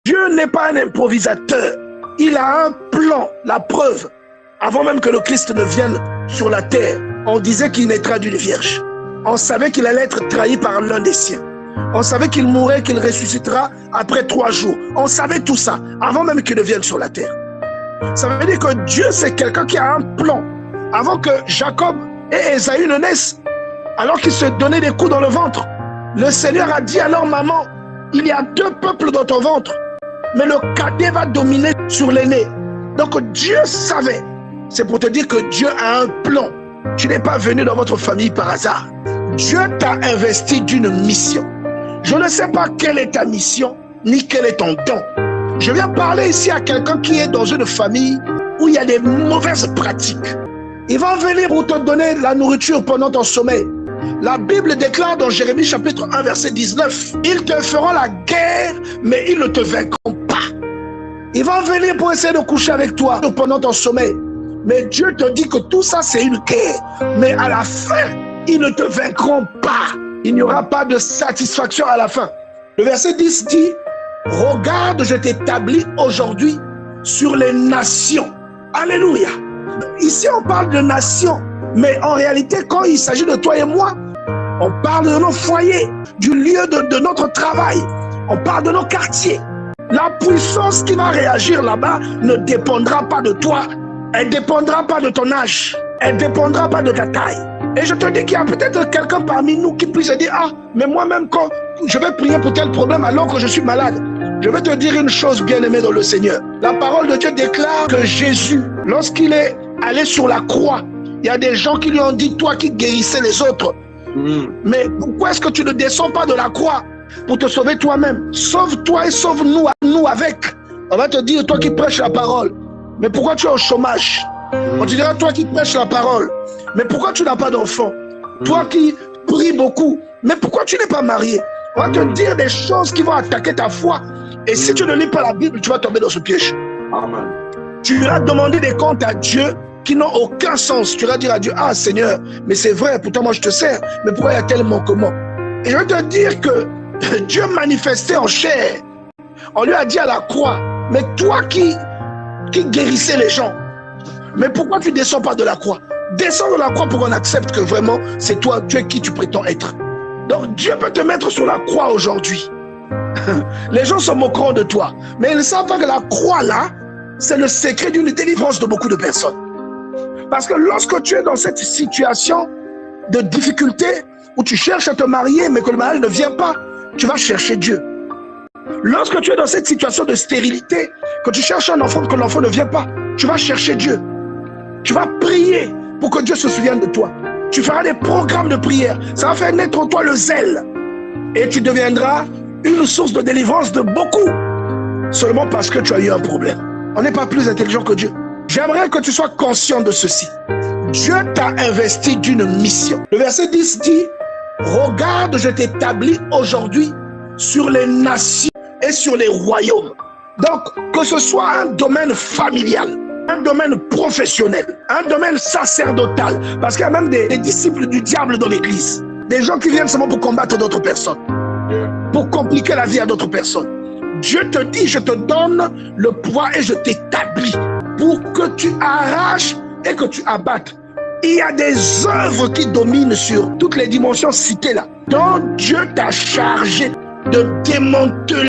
Dieu n'est pas un improvisateur. Il a un plan, la preuve. Avant même que le Christ ne vienne sur la terre, on disait qu'il naîtra d'une vierge. On savait qu'il allait être trahi par l'un des siens. On savait qu'il mourrait, qu'il ressuscitera après 3 jours. On savait tout ça avant même qu'il ne vienne sur la terre. Ça veut dire que Dieu, c'est quelqu'un qui a un plan. Avant que Jacob et Ésaü ne naissent, alors qu'ils se donnaient des coups dans le ventre, le Seigneur a dit à leur maman, il y a 2 peuples dans ton ventre, mais le cadet va dominer sur l'aîné. Donc Dieu savait. C'est pour te dire que Dieu a un plan. Tu n'es pas venu dans votre famille par hasard. Dieu t'a investi d'une mission. Je ne sais pas quelle est ta mission, ni quel est ton don. Je viens parler ici à quelqu'un qui est dans une famille où il y a des mauvaises pratiques. Ils vont venir pour te donner la nourriture pendant ton sommeil. La Bible déclare dans Jérémie chapitre 1 verset 19, ils te feront la guerre, mais ils ne te vaincront pas. Ils vont venir pour essayer de coucher avec toi pendant ton sommeil. Mais Dieu te dit que tout ça c'est une guerre. Mais à la fin, ils ne te vaincront pas. Il n'y aura pas de satisfaction à la fin. Le verset 10 dit, regarde, je t'établis aujourd'hui sur les nations. Alléluia. Ici, on parle de nations. Mais en réalité, quand il s'agit de toi et moi, on parle de nos foyers, du lieu de notre travail. On parle de nos quartiers. La puissance qui va réagir là-bas ne dépendra pas de toi. Elle ne dépendra pas de ton âge. Elle ne dépendra pas de ta taille. Et je te dis qu'il y a peut-être quelqu'un parmi nous qui puisse dire, ah, mais moi-même, quand je vais prier pour tel problème alors que je suis malade, je vais te dire une chose, bien-aimée dans le Seigneur. La parole de Dieu déclare que Jésus, lorsqu'il est allé sur la croix, il y a des gens qui lui ont dit, toi qui guérissais les autres, mais pourquoi est-ce que tu ne descends pas de la croix pour te sauver toi-même? Sauve-toi et sauve-nous nous avec. On va te dire, toi qui prêches la parole, mais pourquoi tu es au chômage? On te dira, toi qui prêches la parole, mais pourquoi tu n'as pas d'enfant? Toi qui pries beaucoup, mais pourquoi tu n'es pas marié? On va te dire des choses qui vont attaquer ta foi. Et si tu ne lis pas la Bible, tu vas tomber dans ce piège. Amen. Tu vas demander des comptes à Dieu qui n'ont aucun sens. Tu vas dire à Dieu, ah Seigneur, mais c'est vrai, pourtant moi je te sers, mais pourquoi il y a tel manquement? Et je vais te dire que Dieu manifestait en chair. On lui a dit à la croix, mais toi qui guérissais les gens, mais pourquoi tu ne descends pas de la croix? Descends de la croix pour qu'on accepte que vraiment c'est toi, tu es qui tu prétends être. Donc Dieu peut te mettre sur la croix aujourd'hui. Les gens se moqueront de toi, mais ils ne savent pas que la croix là, c'est le secret d'une délivrance de beaucoup de personnes. Parce que lorsque tu es dans cette situation de difficulté, où tu cherches à te marier, mais que le mariage ne vient pas, tu vas chercher Dieu. Lorsque tu es dans cette situation de stérilité, que tu cherches un enfant, que l'enfant ne vient pas, tu vas chercher Dieu. Tu vas prier pour que Dieu se souvienne de toi. Tu feras des programmes de prière. Ça va faire naître en toi le zèle. Et tu deviendras une source de délivrance de beaucoup. Seulement parce que tu as eu un problème. On n'est pas plus intelligent que Dieu. J'aimerais que tu sois conscient de ceci. Dieu t'a investi d'une mission. Le verset 10 dit, regarde, je t'établis aujourd'hui sur les nations et sur les royaumes. Donc, que ce soit un domaine familial, un domaine professionnel, un domaine sacerdotal, parce qu'il y a même des disciples du diable dans l'église, des gens qui viennent seulement pour combattre d'autres personnes, pour compliquer la vie à d'autres personnes. Dieu te dit, je te donne le pouvoir et je t'établis pour que tu arraches et que tu abattes. Il y a des œuvres qui dominent sur toutes les dimensions citées là, dont Dieu t'a chargé de démanteler